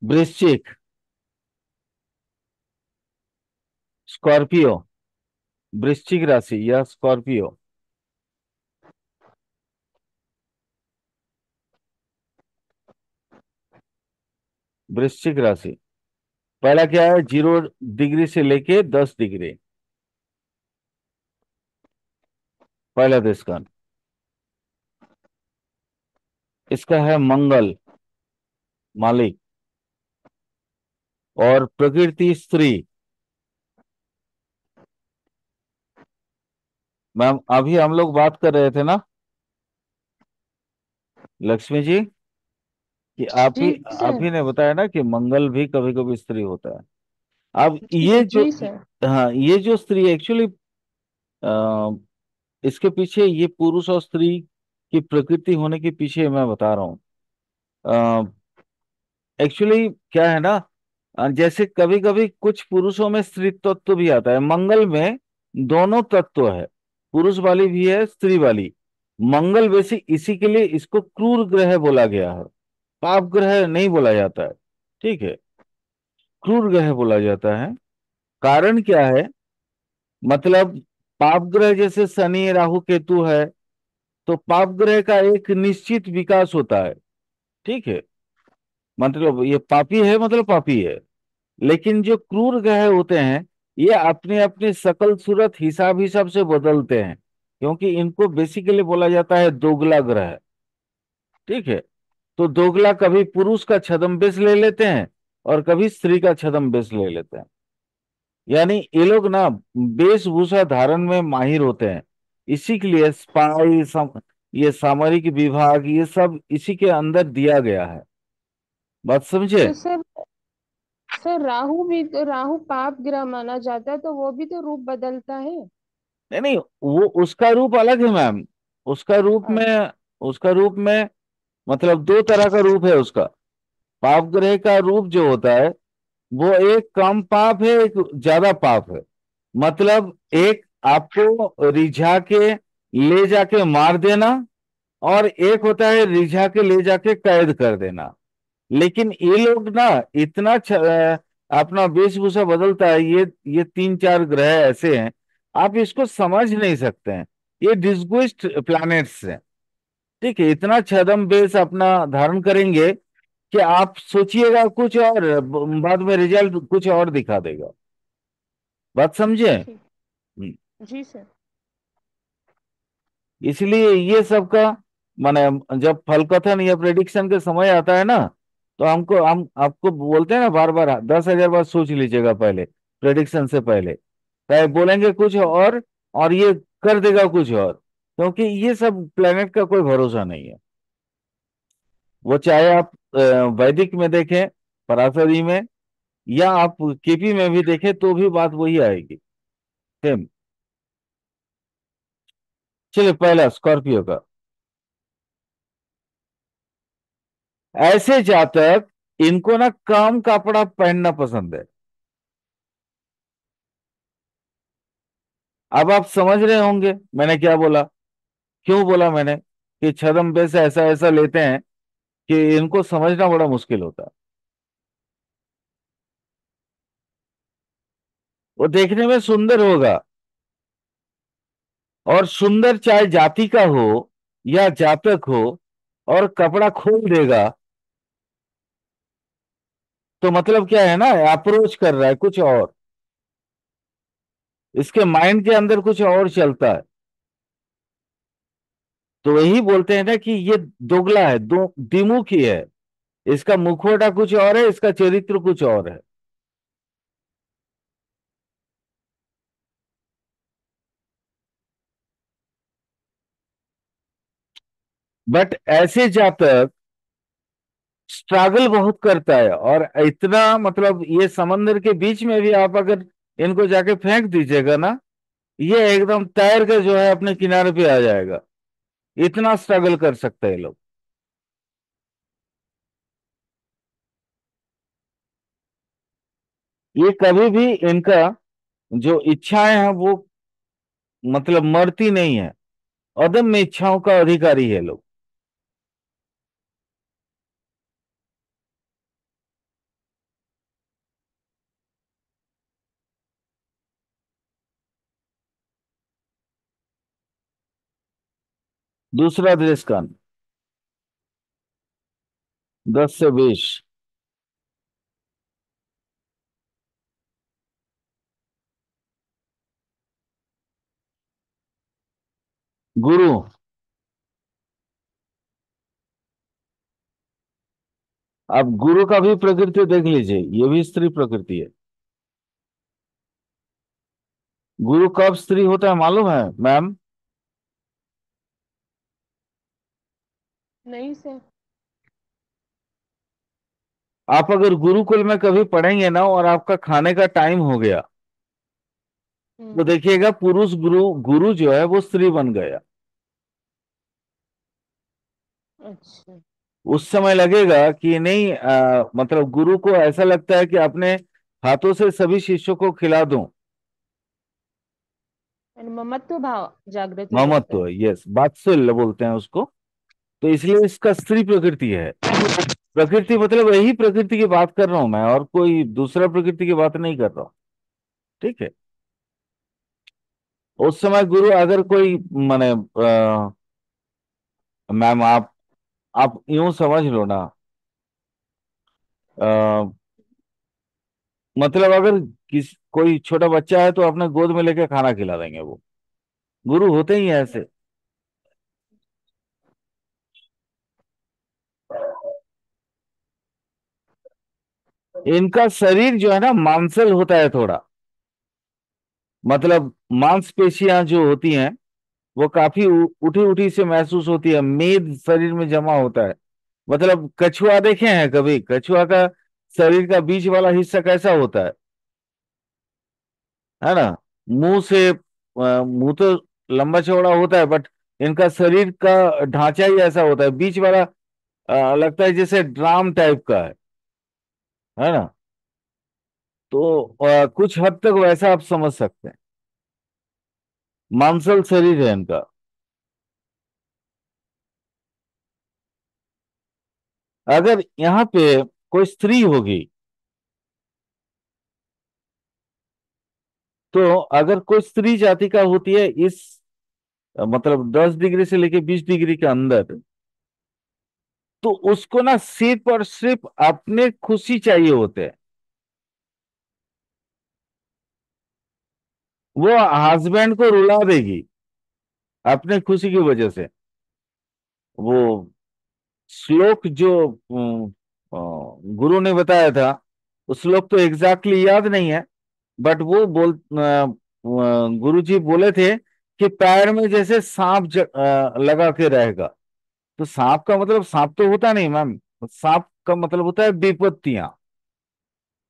वृश्चिक, स्कॉर्पियो। वृश्चिक राशि या स्कॉर्पियो। वृश्चिक राशि। पहला क्या है? 0 डिग्री से लेके 10 डिग्री। पहला देश का। इसका है मंगल मालिक। और प्रकृति स्त्री। मैम अभी हम लोग बात कर रहे थे ना लक्ष्मी जी, कि जी आप सर। ही ने बताया ना कि मंगल भी कभी कभी स्त्री होता है। अब जी ये जो, जी सर। हाँ, ये जो स्त्री एक्चुअली, इसके पीछे ये पुरुष और स्त्री की प्रकृति होने के पीछे मैं बता रहा हूँ। एक्चुअली क्या है ना, जैसे कभी कभी कुछ पुरुषों में स्त्री तत्व भी आता है। मंगल में दोनों तत्व है, पुरुष वाली भी है, स्त्री वाली। मंगल वैसे इसी के लिए इसको क्रूर ग्रह बोला गया है, पाप ग्रह नहीं बोला जाता है। ठीक है, क्रूर ग्रह बोला जाता है। कारण क्या है? मतलब पाप ग्रह जैसे शनि राहु केतु है, तो पाप ग्रह का एक निश्चित विकास होता है। ठीक है, मतलब ये पापी है, मतलब पापी है। लेकिन जो क्रूर ग्रह होते हैं, ये अपने अपने शकल सूरत हिसाब हिसाब से बदलते हैं, क्योंकि इनको बेसिकली बोला जाता है दोगला ग्रह। ठीक है, तो दोगला कभी पुरुष का छद्म वेश ले लेते हैं और कभी स्त्री का छद्म वेश ले लेते हैं। यानी ये लोग ना वेशभूषा धारण में माहिर होते हैं। इसी के लिए ये सामरिक विभाग, ये सब इसी के अंदर दिया गया है। बात समझे? तो सर राहु भी तो, राहु पाप ग्रह माना जाता है, तो वो भी तो रूप बदलता है। नहीं नहीं, वो उसका रूप अलग है मैम। उसका रूप में, उसका रूप में मतलब दो तरह का रूप है उसका। पाप ग्रह का रूप जो होता है, वो एक कम पाप है, एक ज्यादा पाप है। मतलब एक आपको रिझा के ले जाके मार देना, और एक होता है रिझा के ले जाके कैद कर देना। लेकिन ये लोग ना इतना अपना वेशभूषा बदलता है। ये 3 4 ग्रह ऐसे हैं, आप इसको समझ नहीं सकते हैं। ये डिस्ग्विस्ड प्लैनेट्स हैं। ठीक है, इतना छद्म वेश अपना धारण करेंगे कि आप सोचिएगा कुछ और, बाद में रिजल्ट कुछ और दिखा देगा। बात समझे? ठीक। हम्म। जी सर। इसलिए ये सब का माने, जब फल कथन या प्रेडिक्शन के समय आता है ना, तो हम आपको बोलते हैं ना, बार बार 10,000 बार सोच लीजिएगा पहले, प्रेडिक्शन से पहले। चाहे बोलेंगे कुछ और ये कर देगा कुछ और, क्योंकि ये सब प्लेनेट का कोई भरोसा नहीं है। वो चाहे आप वैदिक में देखें, पराशरी में, या आप केपी में भी देखें, तो भी बात वही आएगी, सेम। चलिए, पहला स्कॉर्पियो का। ऐसे जातक, इनको ना कम कपड़ा पहनना पसंद है। अब आप समझ रहे होंगे मैंने क्या बोला, क्यों बोला मैंने कि छद्म वेश ऐसा ऐसा लेते हैं कि इनको समझना बड़ा मुश्किल होता है। वो देखने में सुंदर होगा, और सुंदर चाहे जाति का हो या जातक हो, और कपड़ा खोल देगा, तो मतलब क्या है ना, अप्रोच कर रहा है कुछ और, इसके माइंड के अंदर कुछ और चलता है। तो वही बोलते हैं ना कि ये दोगला है, दो द्विमुखी है। इसका मुखौटा कुछ और है, इसका चरित्र कुछ और है। बट ऐसे जातक स्ट्रगल बहुत करता है, और इतना मतलब ये समंदर के बीच में भी आप अगर इनको जाके फेंक दीजिएगा ना, ये एकदम तैर के जो है अपने किनारे पे आ जाएगा। इतना स्ट्रगल कर सकते हैं लोग। ये कभी भी इनका जो इच्छाएं हैं वो मतलब मरती नहीं है। अदम्य इच्छाओं का अधिकारी है लोग। दूसरा दृष्टान, 10 से 20। गुरु। अब गुरु का भी प्रकृति देख लीजिए, ये भी स्त्री प्रकृति है। गुरु कब स्त्री होता है मालूम है मैम? नहीं सर। आप अगर गुरुकुल में कभी पढ़ेंगे ना और आपका खाने का टाइम हो गया, तो हम्म। देखिएगा पुरुष गुरु, गुरु जो है वो स्त्री बन गया। अच्छा। उस समय लगेगा कि नहीं, मतलब गुरु को ऐसा लगता है कि अपने हाथों से सभी शिष्यों को खिला दूं। यानी ममत्व भाव जागृत हो जाता ममत्व, है। यस, वात्सल्य बोलते हैं उसको। तो इसलिए इसका स्त्री प्रकृति है। प्रकृति मतलब यही प्रकृति की बात कर रहा हूं मैं, और कोई दूसरा प्रकृति की बात नहीं कर रहा हूं। ठीक है। उस समय गुरु अगर कोई माने, मैम आप यूं समझ लो ना, अ, मतलब अगर कोई छोटा बच्चा है तो अपने गोद में लेके खाना खिला देंगे वो। गुरु होते ही हैं ऐसे। इनका शरीर जो है ना मांसल होता है थोड़ा, मतलब मांसपेशियां जो होती हैं वो काफी उठी उठी से महसूस होती है, मेद शरीर में जमा होता है। मतलब कछुआ देखे हैं कभी? कछुआ का शरीर का बीच वाला हिस्सा कैसा होता है ना? मुंह से मुंह तो लंबा चौड़ा होता है, बट इनका शरीर का ढांचा ही ऐसा होता है, बीच वाला लगता है जैसे ड्राम टाइप का है ना? तो कुछ हद तक वैसा आप समझ सकते हैं। मांसल शरीर है इनका। अगर यहाँ पे कोई स्त्री होगी, तो अगर कोई स्त्री जाति का होती है इस मतलब 10 डिग्री से लेके 20 डिग्री के अंदर, तो उसको ना सिर्फ और सिर्फ अपने खुशी चाहिए होते हैं। वो हस्बैंड को रुला देगी अपने खुशी की वजह से। वो श्लोक जो गुरु ने बताया था, उस श्लोक तो एग्जैक्टली याद नहीं है, बट वो गुरु जी बोले थे कि पैर में जैसे सांप लगा के रहेगा। तो सांप का मतलब सांप तो होता नहीं मैम। सांप का मतलब होता है विपत्तियां।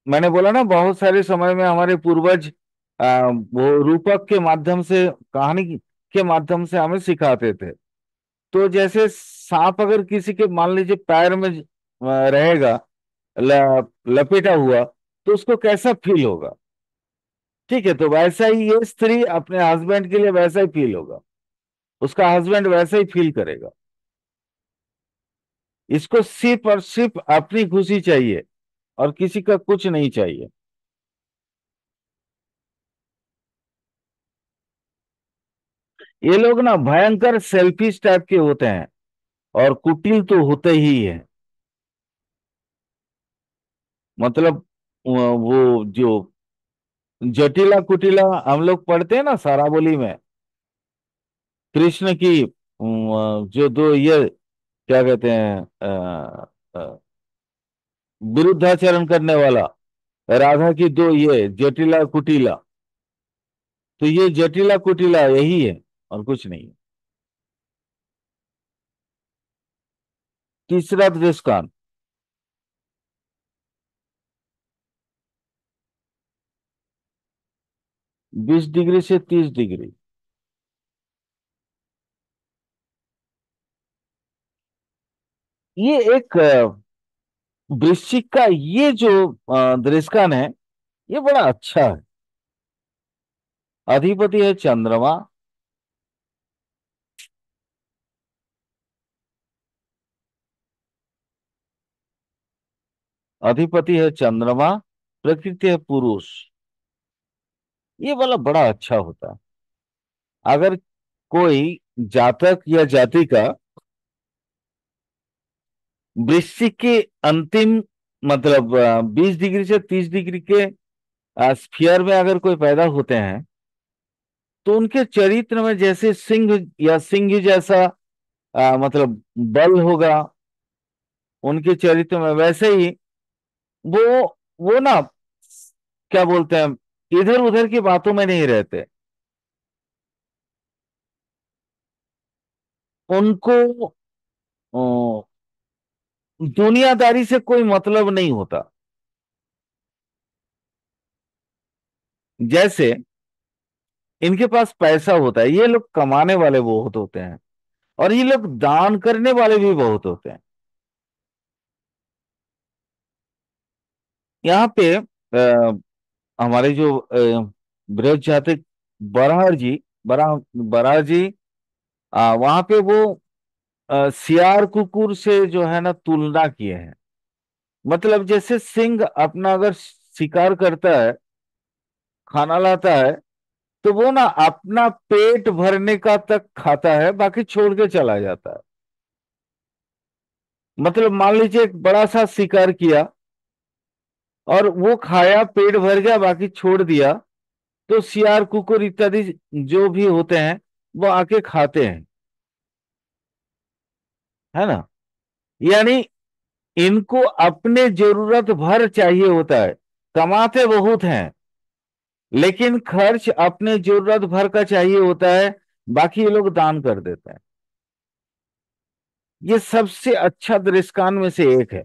मैंने बोला ना बहुत सारे समय में हमारे पूर्वज वो रूपक के माध्यम से, कहानी के माध्यम से हमें सिखाते थे। तो जैसे सांप अगर किसी के मान लीजिए पैर में रहेगा, लपेटा हुआ, तो उसको कैसा फील होगा? ठीक है, तो वैसा ही ये स्त्री अपने हस्बैंड के लिए वैसा ही फील होगा, उसका हस्बैंड वैसा ही फील करेगा। इसको सिर्फ और सिर्फ अपनी खुशी चाहिए, और किसी का कुछ नहीं चाहिए। ये लोग ना भयंकर सेल्फिश टाइप के होते हैं, और कुटिल तो होते ही है। मतलब वो जो जटिला कुटिला हम लोग पढ़ते हैं ना सारावली में, कृष्ण की जो दो ये क्या कहते हैं, विरुद्धाचरण करने वाला, राधा की दो ये जटिला कुटिला। तो ये जटिला कुटिला यही है, और कुछ नहीं है। तीसरा दृष्टांत, 20 डिग्री से 30 डिग्री। ये एक वृश्चिक का ये जो दृष्टान है, ये बड़ा अच्छा है। अधिपति है चंद्रमा। अधिपति है चंद्रमा, प्रकृति है पुरुष। ये वाला बड़ा अच्छा होता है। अगर कोई जातक या जाति का वृश्चिक के अंतिम, मतलब 20 डिग्री से 30 डिग्री के स्फीयर में अगर कोई पैदा होते हैं, तो उनके चरित्र में जैसे सिंह या सिंह जैसा मतलब बल होगा उनके चरित्र में, वैसे ही वो वो ना, क्या बोलते हैं, इधर उधर की बातों में नहीं रहते। उनको अ, दुनियादारी से कोई मतलब नहीं होता। जैसे इनके पास पैसा होता है, ये लोग कमाने वाले बहुत होते हैं, और ये लोग दान करने वाले भी बहुत होते हैं। यहाँ पे हमारे जो बृहद जातक बराह जी, बराह बराह जी, वहां पे वो सियार कुकुर से जो है ना तुलना किए हैं। मतलब जैसे सिंह अपना अगर शिकार करता है, खाना लाता है, तो वो ना अपना पेट भरने का तक खाता है, बाकी छोड़ के चला जाता है। मतलब मान लीजिए एक बड़ा सा शिकार किया और वो खाया, पेट भर गया, बाकी छोड़ दिया, तो सियार कुकुर इत्यादि जो भी होते हैं वो आके खाते हैं, है ना। यानी इनको अपने जरूरत भर चाहिए होता है। कमाते बहुत हैं, लेकिन खर्च अपने जरूरत भर का चाहिए होता है, बाकी ये लोग दान कर देते हैं। ये सबसे अच्छा दृष्टांत में से एक है।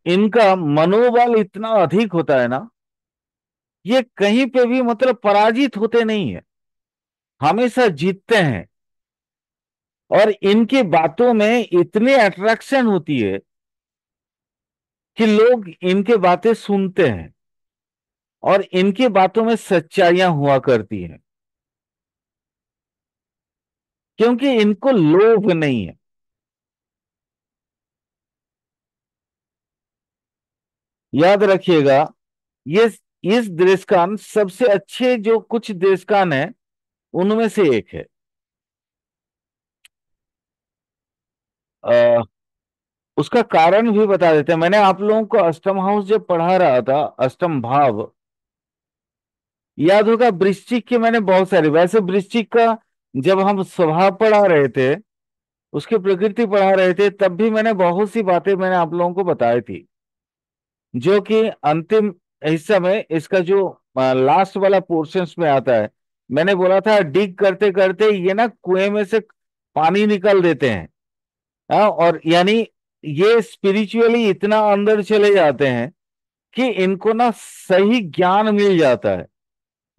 इनका मनोबल इतना अधिक होता है ना, ये कहीं पे भी मतलब पराजित होते नहीं है, हमेशा जीतते हैं। और इनकी बातों में इतनी अट्रैक्शन होती है कि लोग इनके बातें सुनते हैं, और इनकी बातों में सच्चाइयां हुआ करती हैं, क्योंकि इनको लोभ नहीं है। याद रखिएगा, ये इस देशकान सबसे अच्छे जो कुछ देशकान है उनमें से एक है। आ, उसका कारण भी बता देते हैं। मैंने आप लोगों को अष्टम हाउस जब पढ़ा रहा था, अष्टम भाव, याद होगा वृश्चिक के मैंने बहुत सारे, वैसे वृश्चिक का जब हम स्वभाव पढ़ा रहे थे, उसकी प्रकृति पढ़ा रहे थे, तब भी मैंने बहुत सी बातें मैंने आप लोगों को बताई थी, जो कि अंतिम हिस्सा में इसका जो लास्ट वाला पोर्शंस में आता है। मैंने बोला था डिग करते करते ये ना कुएं में से पानी निकल देते हैं। हाँ, और यानी ये स्पिरिचुअली इतना अंदर चले जाते हैं कि इनको ना सही ज्ञान मिल जाता है,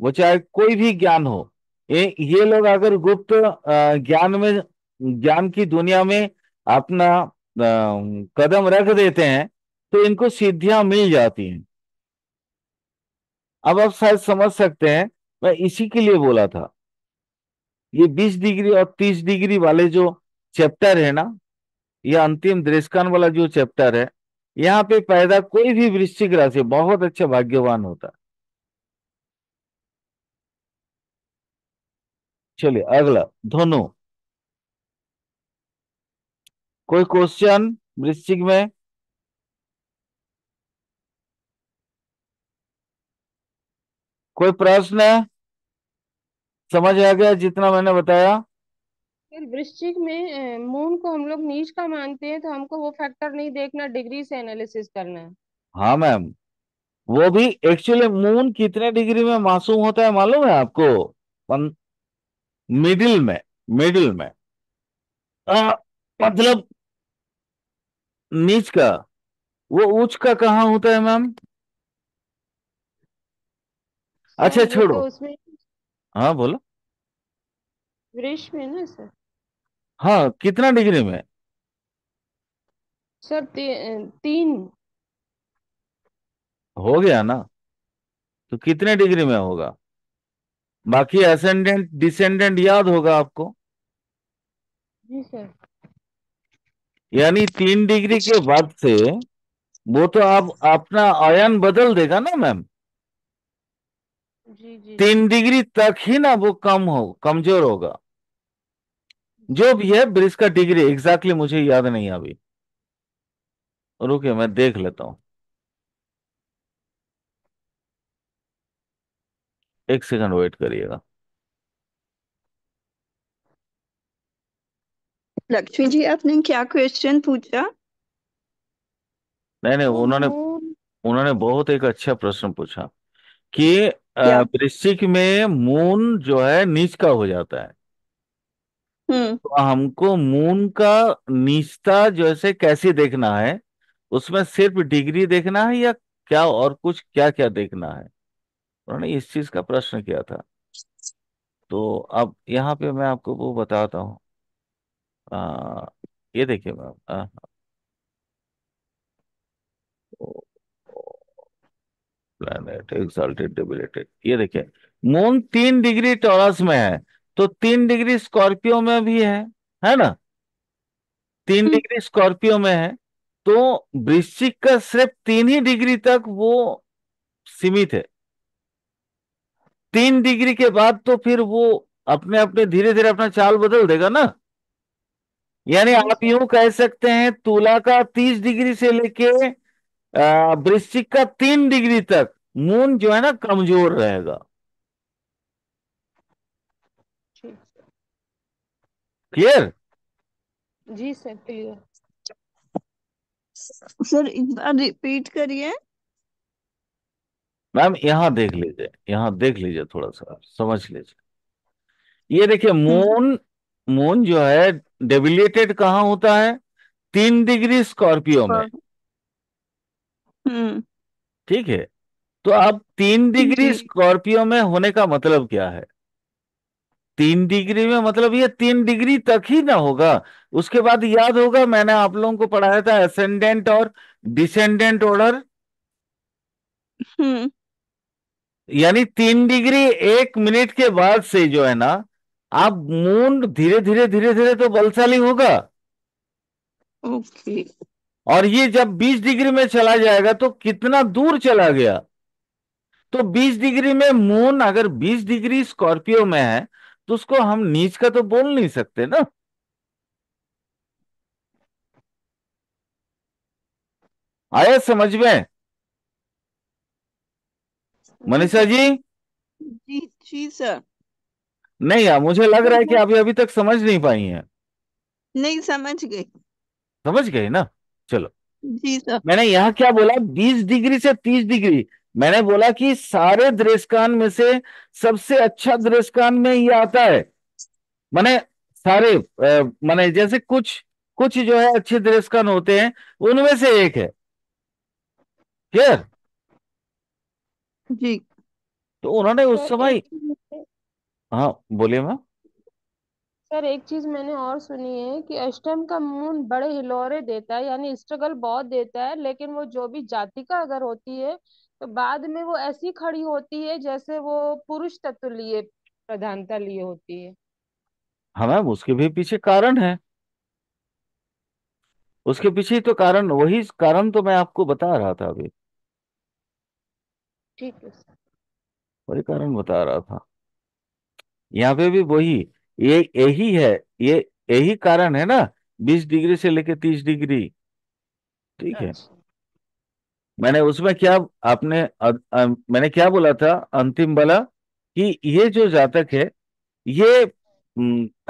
वो चाहे कोई भी ज्ञान हो। ये लोग अगर गुप्त ज्ञान में, ज्ञान की दुनिया में अपना कदम रख देते हैं, तो इनको सिद्धियां मिल जाती हैं। अब आप शायद समझ सकते हैं, मैं इसी के लिए बोला था। ये 20 डिग्री और 30 डिग्री वाले जो चैप्टर है ना, ये अंतिम दृष्टान वाला जो चैप्टर है, यहाँ पे पैदा कोई भी वृश्चिक राशि बहुत अच्छा भाग्यवान होता है। चलिए अगला, धनु। कोई क्वेश्चन वृश्चिक में? कोई प्रश्न है? समझ आ गया जितना मैंने बताया? फिर वृश्चिक में मून को हम लोग नीच का मानते हैं, तो हमको वो फैक्टर नहीं देखना, डिग्री से एनालिसिस करना है। हाँ मैम, वो भी एक्चुअली मून कितने डिग्री में मासूम होता है मालूम है आपको? मिडिल में, मिडिल में। आ, मतलब नीच का, वो उच्च का कहाँ होता है मैम? अच्छा सर वो छोड़ो। तो उसमें हाँ बोलो। वृष में ना सर। हाँ, कितना डिग्री में? सर 3। हो गया ना, तो कितने डिग्री में होगा? बाकी असेंडेंट डिसेंडेंट याद होगा आपको। जी सर। यानी 3 डिग्री के बाद से वो तो आप अपना आयन बदल देगा ना मैम। जी जी जी। 3 डिग्री तक ही ना वो कमजोर होगा। जो जी। भी है ब्रिज का डिग्री एग्जैक्टली मुझे याद नहीं अभी। रुकिए मैं देख लेता हूँ। 1 सेकंड वेट करिएगा। लक्ष्मी जी, आपने क्या क्वेश्चन पूछा? नहीं नहीं, वो उन्होंने मून। उन्होंने बहुत एक अच्छा प्रश्न पूछा कि क्या? वृश्चिक में मून जो है नीच का हो जाता है। हम्म। तो हमको मून का नीचता जैसे कैसे देखना है, उसमें सिर्फ डिग्री देखना है या क्या और कुछ क्या क्या देखना है, उन्होंने इस चीज का प्रश्न किया था। तो अब यहाँ पे मैं आपको वो बताता हूँ। आ, ये देखिए मैम, प्लैनेट एक्साल्टेड डेबिलिटेड, ये देखिए मून 3 डिग्री टॉरस में है, तो 3 डिग्री स्कॉर्पियो में भी है ना, तीन हम्म। डिग्री स्कॉर्पियो में है। तो वृश्चिक का सिर्फ 3 ही डिग्री तक वो सीमित है। 3 डिग्री के बाद तो फिर वो अपने अपने धीरे धीरे अपना चाल बदल देगा ना। यानी जी आप सर। यूं कह सकते हैं तुला का 30 डिग्री से लेके वृश्चिक का 3 डिग्री तक मून जो है ना कमजोर रहेगा। ठीक सर। क्लियर। जी सर, क्लियर। सर, एक बार रिपीट करिए। मैम यहाँ देख लीजिए, यहाँ देख लीजिए, थोड़ा सा समझ लीजिए। ये देखिए हम्म। मून, मून जो है डेबिलेटेड कहाँ होता है, 3 डिग्री स्कॉर्पियो में। और हम्म। ठीक है। तो अब 3 डिग्री जी। स्कॉर्पियो में होने का मतलब क्या है, 3 डिग्री में मतलब ये 3 डिग्री तक ही ना होगा। उसके बाद याद होगा मैंने आप लोगों को पढ़ाया था असेंडेंट और डिसेंडेंट ऑर्डर। हम्म। यानी 3 डिग्री 1 मिनट के बाद से जो है ना, आप मून धीरे धीरे तो बलशाली होगा। ओके। और ये जब 20 डिग्री में चला जाएगा तो कितना दूर चला गया। तो 20 डिग्री में मून अगर 20 डिग्री स्कॉर्पियो में है तो उसको हम नीच का तो बोल नहीं सकते ना। आया समझ में जी मनीषा सर। जी। जी जी सर। नहीं यार, मुझे लग सर रहा है कि वो। अभी अभी तक समझ नहीं पाई हैं। नहीं, समझ गई। समझ गए ना। चलो। जी सर। मैंने यहाँ क्या बोला, 20 डिग्री से 30 डिग्री। मैंने बोला कि सारे दृष्टान में से सबसे अच्छा दृष्टान में ये आता है। माने सारे माने जैसे कुछ कुछ जो है अच्छे दृष्टान होते हैं, उनमें से एक है। क्लियर। जी। तो उन्होंने उस सर समय, हाँ बोलिए मैम। एक चीज मैंने और सुनी है कि अष्टम का मून बड़े हिलोरे देता है, यानी स्ट्रगल बहुत देता है, लेकिन वो जो भी जातिका अगर होती है तो बाद में वो ऐसी खड़ी होती है जैसे वो पुरुष तत्व लिए प्रधानता लिए होती है। हाँ मैम, उसके भी पीछे कारण है। उसके पीछे ही तो कारण, वही कारण तो मैं आपको बता रहा था अभी। ठीक है सर। वही कारण बता रहा था। यहाँ पे भी वही, ये यही है, ये यही कारण है ना, 20 डिग्री से लेके 30 डिग्री। ठीक है। अच्छा। मैंने उसमें क्या, आपने मैंने क्या बोला था अंतिम वाला, कि ये जो जातक है ये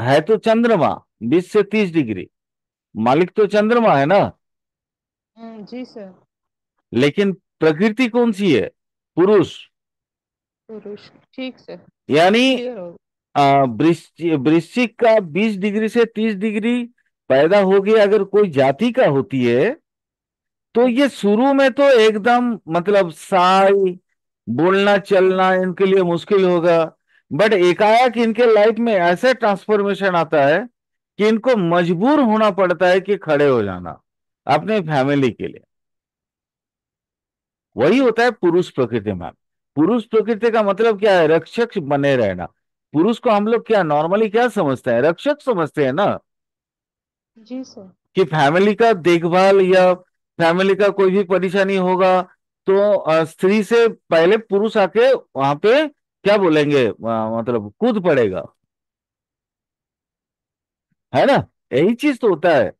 है तो चंद्रमा 20 से 30 डिग्री, मालिक तो चंद्रमा है ना, जी सर। लेकिन प्रकृति कौन सी है, पुरुष। पुरुष। ठीक सर। यानी क्लियर हो। वृश्चिक का 20 डिग्री से 30 डिग्री पैदा हो गया अगर कोई जाति का होती है, तो ये अच्छा। शुरू में तो एकदम मतलब साई, बोलना चलना इनके लिए मुश्किल होगा। बट एकाएक इनके लाइफ में ऐसा ट्रांसफॉर्मेशन आता है कि इनको मजबूर होना पड़ता है कि खड़े हो जाना अपने फैमिली के लिए। वही होता है पुरुष प्रकृति में। पुरुष प्रकृति का मतलब क्या है, रक्षक बने रहना। पुरुष को हम लोग क्या नॉर्मली क्या समझते हैं, रक्षक समझते हैं ना, जी सर। कि फैमिली का देखभाल या फैमिली का कोई भी परेशानी होगा तो स्त्री से पहले पुरुष आके वहां पे क्या बोलेंगे, मतलब कूद पड़ेगा, है ना। यही चीज तो होता है।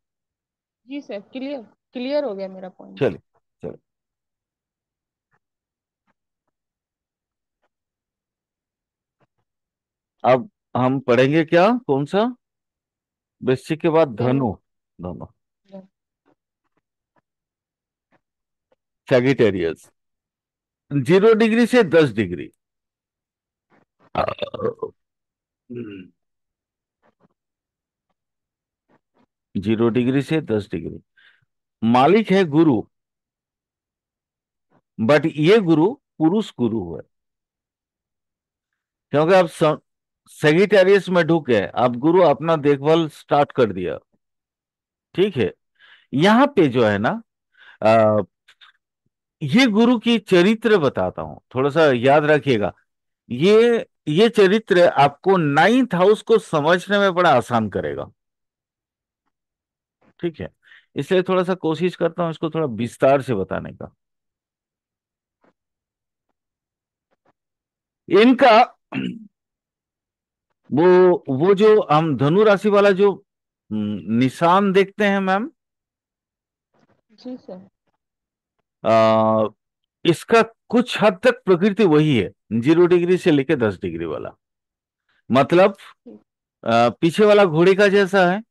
जी सर, क्लियर क्लियर हो गया मेरा पॉइंट। चलिए, चलिए। अब हम पढ़ेंगे क्या, कौन सा? वृश्चिक के बाद धनु। धनु। धनु। सैगिटेरियस। 0 डिग्री से 10 डिग्री। 0 डिग्री से 10 डिग्री। मालिक है गुरु, बट ये गुरु पुरुष गुरु है, क्योंकि आप सेगिटेरियस में ढुके, आप गुरु अपना देखभाल स्टार्ट कर दिया। ठीक है। यहां पे जो है ना, आ, ये गुरु की चरित्र बताता हूं, थोड़ा सा याद रखिएगा। ये चरित्र आपको 9th हाउस को समझने में बड़ा आसान करेगा। ठीक है। इसलिए थोड़ा सा कोशिश करता हूं इसको थोड़ा विस्तार से बताने का। इनका वो जो हम धनु राशि वाला जो निशान देखते हैं मैम, जी सर। आ, इसका कुछ हद तक प्रकृति वही है, 0 डिग्री से लेकर 10 डिग्री वाला। मतलब ठीक। पीछे वाला घोड़े का जैसा है,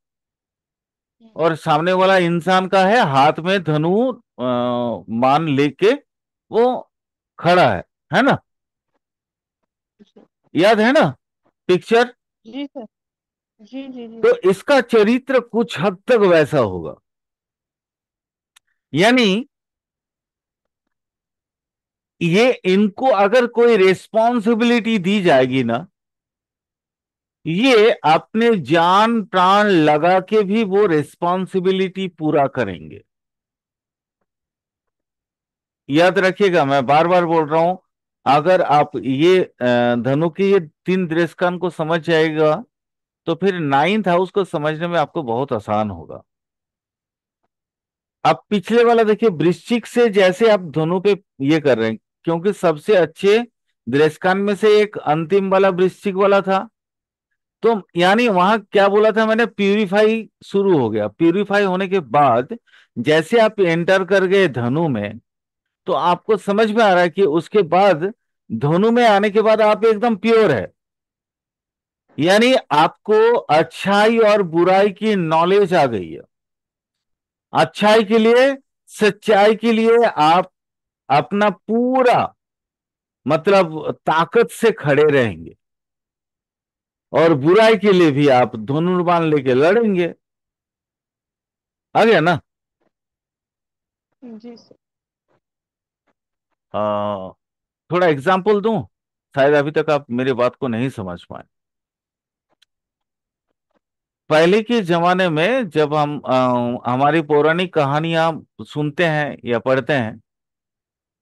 और सामने वाला इंसान का है, हाथ में धनु मान लेके वो खड़ा है ना। जी याद है ना पिक्चर? जी सर। जी जी जी। तो इसका चरित्र कुछ हद तक वैसा होगा। यानी ये इनको अगर कोई रेस्पॉन्सिबिलिटी दी जाएगी ना, ये अपने जान प्राण लगा के भी वो रेस्पॉन्सिबिलिटी पूरा करेंगे। याद रखिएगा, मैं बार बार बोल रहा हूं, अगर आप ये धनु की ये 3 दृष्टांत को समझ जाएगा तो फिर 9th हाउस को समझने में आपको बहुत आसान होगा। अब पिछले वाला देखिए, वृश्चिक से जैसे आप धनु पे ये कर रहे हैं, क्योंकि सबसे अच्छे दृष्टांत में से एक अंतिम वाला वृश्चिक वाला था। तो यानी वहां क्या बोला था मैंने, प्यूरिफाई शुरू हो गया। प्यूरिफाई होने के बाद जैसे आप एंटर कर गए धनु में, तो आपको समझ में आ रहा है कि उसके बाद धनु में आने के बाद आप एकदम प्योर है। यानी आपको अच्छाई और बुराई की नॉलेज आ गई है। अच्छाई के लिए, सच्चाई के लिए आप अपना पूरा मतलब ताकत से खड़े रहेंगे, और बुराई के लिए भी आप धनुर्बाण लेके लड़ेंगे। आ गया ना? जी सर। थोड़ा एग्जाम्पल दूं, शायद अभी तक आप मेरी बात को नहीं समझ पाए। पहले के जमाने में जब हम हमारी पौराणिक कहानियां सुनते हैं या पढ़ते हैं,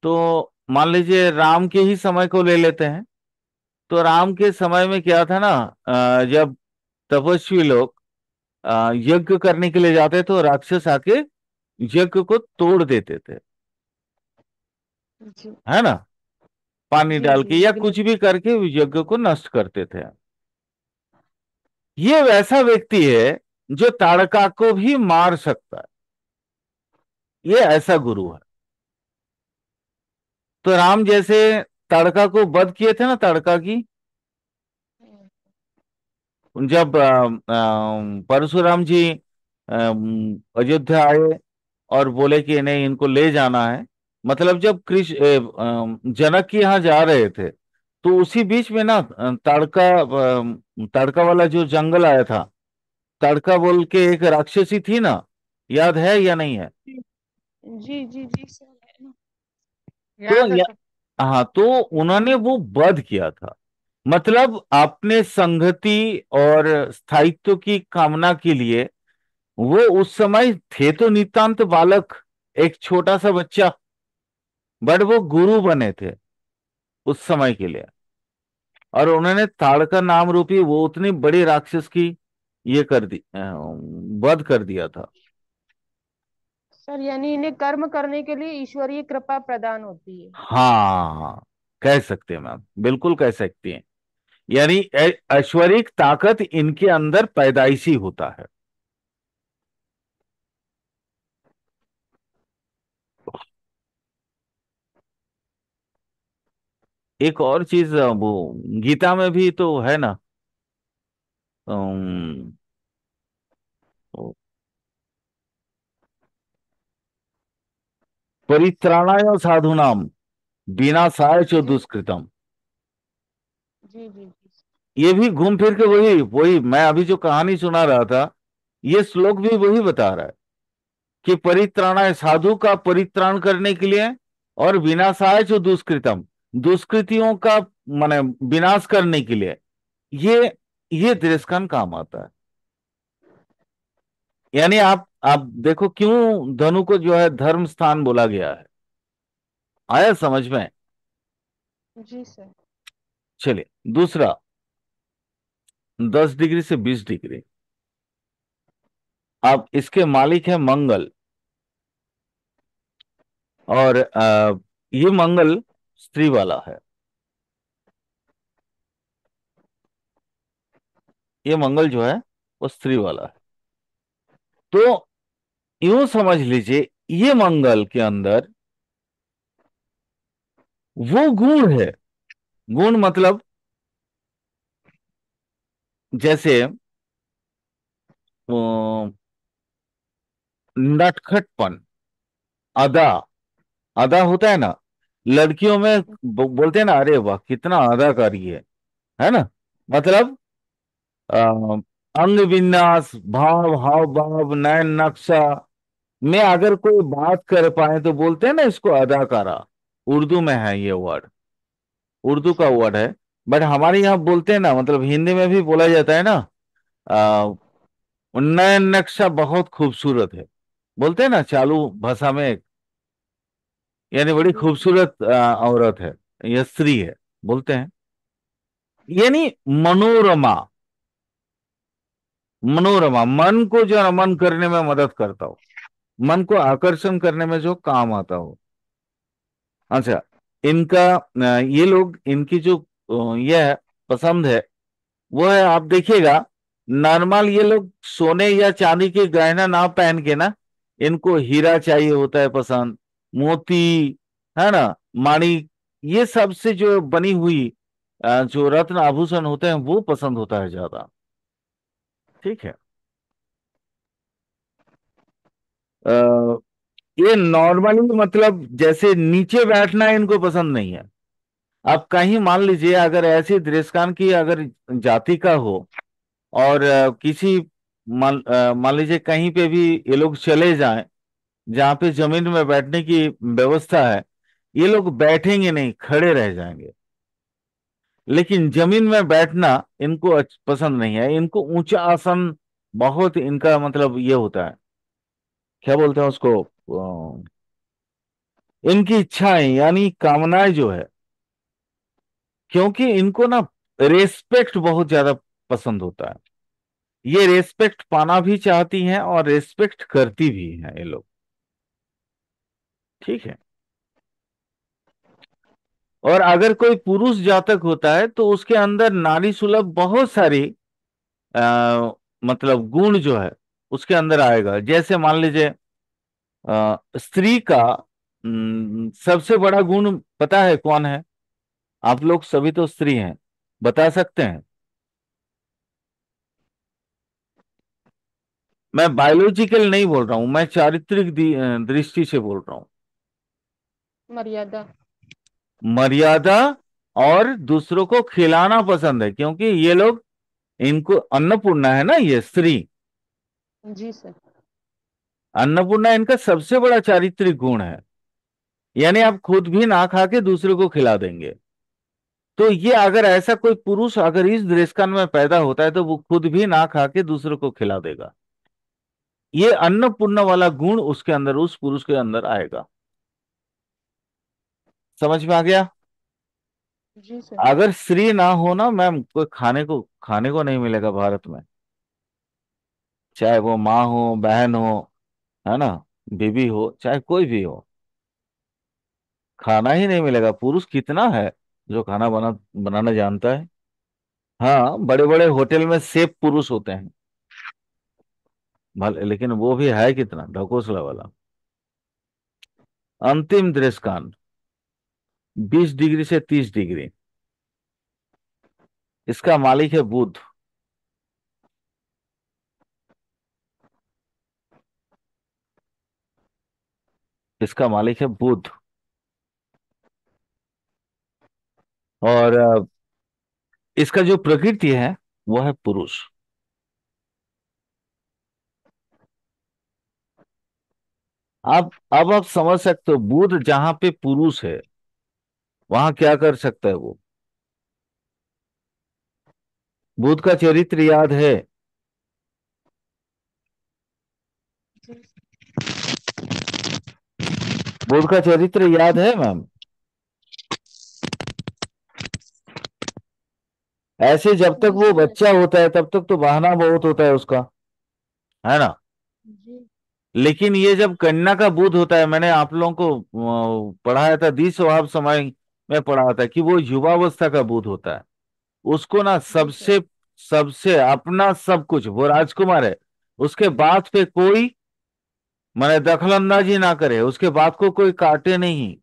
तो मान लीजिए राम के ही समय को ले लेते हैं। तो राम के समय में क्या था ना, जब तपस्वी लोग यज्ञ करने के लिए जाते तो राक्षस आके यज्ञ को तोड़ देते थे, जी है ना। पानी जी डाल जी। के या विघ्न। कुछ भी करके यज्ञ को नष्ट करते थे। ये वैसा व्यक्ति है जो ताड़का को भी मार सकता है। ये ऐसा गुरु है। तो राम जैसे ताड़का को वध किए थे ना, ताड़का की, जब परशुराम जी अयोध्या आए और बोले कि नहीं इनको ले जाना है, मतलब जब जनक के यहाँ जा रहे थे, तो उसी बीच में ना ताड़का वाला जो जंगल आया था, ताड़का बोल के एक राक्षसी थी ना, याद है या नहीं है? जी जी जी सर, है ना। तो याद है सर। हाँ, तो उन्होंने वो वध किया था। मतलब अपने संगति और स्थायित्व की कामना के लिए वो उस समय थे तो नितांत बालक, एक छोटा सा बच्चा, बट वो गुरु बने थे उस समय के लिए। और उन्होंने ताड़का नाम रूपी वो उतनी बड़ी राक्षस की ये कर दी, वध कर दिया था। सर यानी इन्हें कर्म करने के लिए ईश्वरीय कृपा प्रदान होती है। हाँ, कह सकते हैं मैम, बिल्कुल कह सकती हैं। यानी ऐश्वरिक ताकत इनके अंदर पैदाइशी होता है। एक और चीज, वो गीता में भी तो है ना। अम, परित्राणाय साधूनाम विनाशाय च जी दुष्कृतम। जी जी जी। ये भी घूम फिर के वही वही मैं अभी जो कहानी सुना रहा था, ये श्लोक भी वही बता रहा है कि परित्राणाय, साधु का परित्राण करने के लिए, और विनाशाय जो दुष्कृतम, दुष्कृतियों का माने विनाश करने के लिए, ये ये तिरस्कार काम आता है। यानी आप देखो क्यों धनु को जो है धर्म स्थान बोला गया है। आया समझ में? जी सर। चलिए दूसरा, 10 डिग्री से 20 डिग्री। अब इसके मालिक है मंगल, और ये मंगल स्त्री वाला है। ये मंगल जो है वो स्त्री वाला है। तो यूं समझ लीजिए, ये मंगल के अंदर वो गुण है। गुण मतलब जैसे अ, नटखटपन, अदा। अदा होता है ना, लड़कियों में बोलते हैं ना, अरे वाह कितना अदाकारी है ना। मतलब अ, अंग विन्यास, भाव हाव भाव, नयन नक्शा में अगर कोई बात कर पाए तो बोलते हैं ना इसको अदाकारा। उर्दू में है ये वर्ड, उर्दू का वर्ड है। बट हमारे यहाँ बोलते हैं ना, मतलब हिंदी में भी बोला जाता है ना, आ, नयन नक्शा बहुत खूबसूरत है, बोलते हैं ना चालू भाषा में। यानी बड़ी जी जी। खूबसूरत औरत है, यह स्त्री है, बोलते हैं। यानी मनोरमा। मनोरमा मन को जो रमन करने में मदद करता हो, मन को आकर्षण करने में जो काम आता हो। अच्छा, इनका ये लोग, इनकी जो ये है पसंद है, वो है, आप देखिएगा नॉर्मल ये लोग सोने या चांदी के गहना ना पहन के ना, इनको हीरा चाहिए होता है पसंद, मोती, है ना, माणिक, ये सब से जो बनी हुई जो रत्न आभूषण होते हैं वो पसंद होता है ज्यादा। ठीक है। अ, ये नॉर्मली मतलब जैसे नीचे बैठना इनको पसंद नहीं है। आप कहीं मान लीजिए अगर ऐसी दृष्टान की अगर जाति का हो, और किसी मान लीजिए कहीं पे भी ये लोग चले जाएं जहां पे जमीन में बैठने की व्यवस्था है, ये लोग बैठेंगे नहीं, खड़े रह जाएंगे। लेकिन जमीन में बैठना इनको पसंद नहीं है। इनको ऊंचा आसन बहुत इनका मतलब ये होता है, क्या बोलते हैं उसको, इनकी इच्छाएं यानी कामनाएं जो है, क्योंकि इनको ना रेस्पेक्ट बहुत ज्यादा पसंद होता है। ये रेस्पेक्ट पाना भी चाहती हैं और रेस्पेक्ट करती भी हैं ये लोग। ठीक है। और अगर कोई पुरुष जातक होता है तो उसके अंदर नारी सुलभ बहुत सारी आ, मतलब गुण जो है उसके अंदर आएगा। जैसे मान लीजिए स्त्री का सबसे बड़ा गुण पता है कौन है? आप लोग सभी तो स्त्री हैं, बता सकते हैं? मैं बायोलॉजिकल नहीं बोल रहा हूं, मैं चारित्रिक दृष्टि से बोल रहा हूं। मर्यादा। मर्यादा, और दूसरों को खिलाना पसंद है, क्योंकि ये लोग, इनको अन्नपूर्णा है ना ये स्त्री। जी सर। अन्नपूर्णा इनका सबसे बड़ा चारित्रिक गुण है। यानी आप खुद भी ना खा के दूसरे को खिला देंगे। तो ये अगर ऐसा कोई पुरुष अगर इस दृष्टान में पैदा होता है तो वो खुद भी ना खा के दूसरे को खिला देगा। ये अन्नपूर्णा वाला गुण उसके अंदर, उस पुरुष के अंदर आएगा। समझ में आ गया? जी सर। अगर स्त्री ना हो ना मैम, कोई खाने को नहीं मिलेगा भारत में, चाहे वो माँ हो, बहन हो, है ना। बीवी हो चाहे कोई भी हो, खाना ही नहीं मिलेगा। पुरुष कितना है जो खाना बनाना जानता है। हाँ, बड़े बड़े होटल में सेफ पुरुष होते हैं, भले, लेकिन वो भी है कितना, ढकोसला वाला। अंतिम दृष्टांत, 20 डिग्री से 30 डिग्री। इसका मालिक है बुध। इसका मालिक है बुध। और इसका जो प्रकृति है वो है पुरुष। अब आप समझ सकते हो, बुध जहां पे पुरुष है वहां क्या कर सकता है वो। बुध का चरित्र याद है? बुध का चरित्र याद है मैम? ऐसे जब तक जी वो सर। बच्चा होता है तब तक तो बहाना बहुत होता है उसका, है ना। जी। लेकिन ये जब कन्या का बुध होता है, मैंने आप लोगों को पढ़ाया था, 20 समय में पढ़ाया था कि वो युवावस्था का बुध होता है। उसको ना जी सर। सबसे सबसे अपना सब कुछ, वो राजकुमार है, उसके बात पे कोई माने दखल अंदाजी ना करे, उसके बात को कोई काटे नहीं।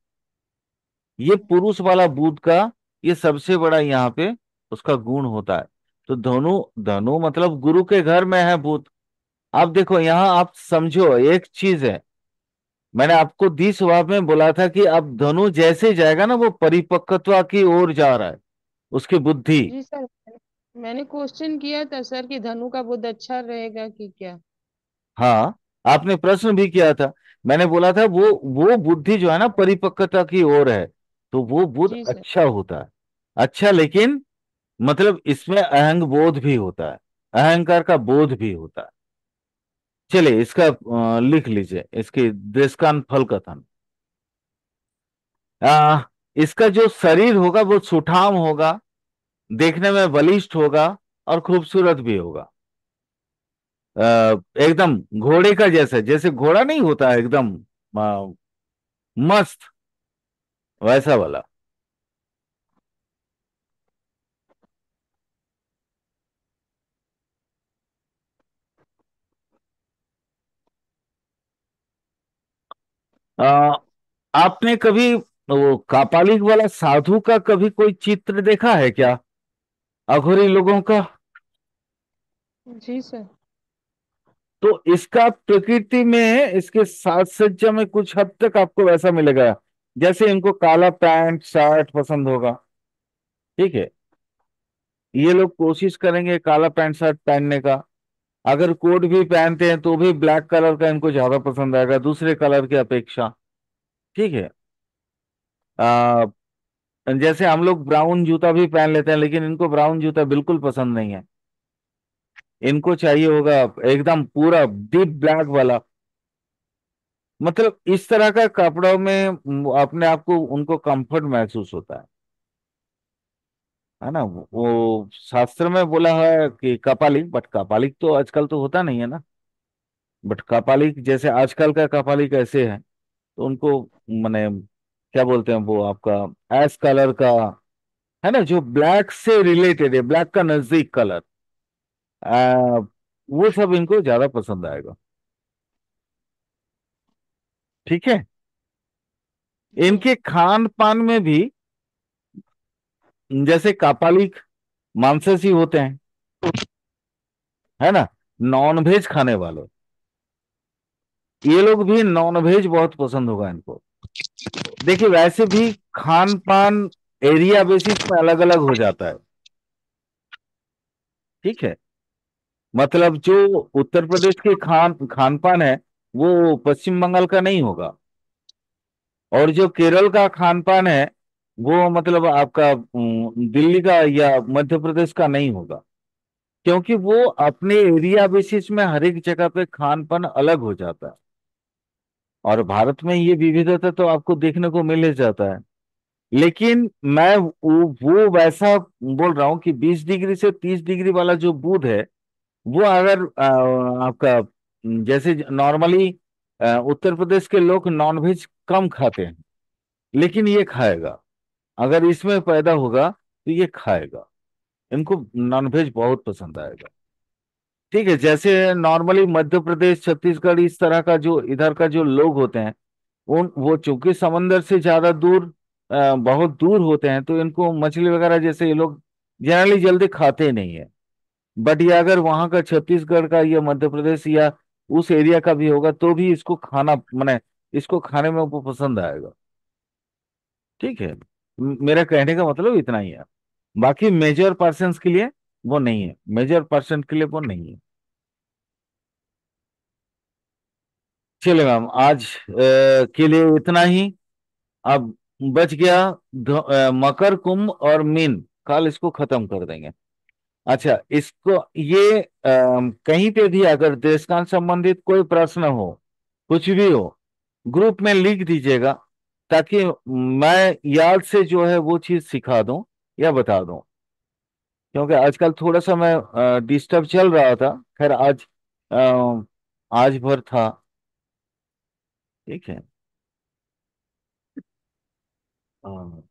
ये पुरुष वाला बुध का ये सबसे बड़ा यहाँ पे उसका गुण होता है। तो धनु, धनु मतलब गुरु के घर में है बुध। आप देखो यहाँ, आप समझो एक चीज है, मैंने आपको 20 स्वभाव में बोला था कि अब धनु जैसे जाएगा ना वो परिपक्वता की ओर जा रहा है, उसकी बुद्धि। जी सर, मैंने क्वेश्चन किया था सर कि धनु का बुध अच्छा रहेगा कि क्या। हाँ, आपने प्रश्न भी किया था। मैंने बोला था वो बुद्धि जो है ना परिपक्वता की ओर है, तो वो बुध जी सर। अच्छा होता है। अच्छा, लेकिन मतलब इसमें अहंग बोध भी होता है, अहंकार का बोध भी होता है। चलिए इसका लिख लीजिए, इसकी दृष्टांत फल कथन। आ, इसका जो शरीर होगा वो सुठाम होगा, देखने में बलिष्ठ होगा और खूबसूरत भी होगा। एकदम घोड़े का जैसे, जैसे घोड़ा नहीं होता है एकदम मस्त, वैसा वाला। आ, आपने कभी वो कापालिक वाला साधु का कभी कोई चित्र देखा है क्या, अघोरी लोगों का? जी सर। तो इसका प्रकृति में, इसके साज सज्जा में कुछ हद तक आपको वैसा मिलेगा, जैसे इनको काला पैंट शर्ट पसंद होगा। ठीक है, ये लोग कोशिश करेंगे काला पैंट शर्ट पहनने का। अगर कोट भी पहनते हैं तो भी ब्लैक कलर का इनको ज्यादा पसंद आएगा दूसरे कलर की अपेक्षा। ठीक है। आ, जैसे हम लोग ब्राउन जूता भी पहन लेते हैं, लेकिन इनको ब्राउन जूता बिल्कुल पसंद नहीं है। इनको चाहिए होगा एकदम पूरा डीप ब्लैक वाला। मतलब इस तरह का कपड़ों में अपने आप को उनको कंफर्ट महसूस होता है ना। वो शास्त्र में बोला है कि कपालिक, बट कपालिक तो आजकल तो होता नहीं है ना। बट कपालिक जैसे आजकल का कपालिक ऐसे है, तो उनको माने क्या बोलते हैं वो आपका एस कलर का, है ना, जो ब्लैक से रिलेटेड है, ब्लैक का नजदीक कलर, वो सब इनको ज्यादा पसंद आएगा। ठीक है। जी। इनके खान पान में भी जैसे कापालिक मांसाहारी होते हैं, है ना, नॉन वेज खाने वाले, ये लोग भी नॉन वेज बहुत पसंद होगा इनको। देखिए वैसे भी खान पान एरिया बेसिस में अलग अलग हो जाता है। ठीक है। मतलब जो उत्तर प्रदेश के खान पान है वो पश्चिम बंगाल का नहीं होगा, और जो केरल का खान पान है वो मतलब आपका दिल्ली का या मध्य प्रदेश का नहीं होगा। क्योंकि वो अपने एरिया बेसिस में हर एक जगह पे खान पान अलग हो जाता है। और भारत में ये विविधता तो आपको देखने को मिल ही जाता है। लेकिन मैं वो वैसा बोल रहा हूँ कि 20 डिग्री से 30 डिग्री वाला जो बुध है, वो अगर आपका जैसे नॉर्मली उत्तर प्रदेश के लोग नॉनवेज कम खाते हैं, लेकिन ये खाएगा। अगर इसमें पैदा होगा तो ये खाएगा। इनको नॉनवेज बहुत पसंद आएगा। ठीक है, जैसे नॉर्मली मध्य प्रदेश, छत्तीसगढ़, इस तरह का जो इधर का जो लोग होते हैं, उन वो चूंकि समंदर से ज्यादा दूर, बहुत दूर होते हैं, तो इनको मछली वगैरह जैसे ये लोग जनरली जल्दी खाते नहीं है। बट ये अगर वहां का छत्तीसगढ़ का या मध्य प्रदेश या उस एरिया का भी होगा तो भी इसको खाना, माने इसको खाने में वो पसंद आएगा। ठीक है, मेरा कहने का मतलब इतना ही है। बाकी मेजर पर्सन्स के लिए वो नहीं है, मेजर पर्सन के लिए वो नहीं है। चलिए मैम, आज के लिए इतना ही। अब बच गया मकर, कुंभ और मीन। कल इसको खत्म कर देंगे। अच्छा, इसको ये कहीं पे भी अगर देशकाल संबंधित कोई प्रश्न हो, कुछ भी हो, ग्रुप में लिख दीजिएगा, ताकि मैं याद से जो है वो चीज सिखा दूं या बता दूं। क्योंकि आजकल थोड़ा सा मैं डिस्टर्ब चल रहा था। खैर आज आज भर था। ठीक है। हाँ।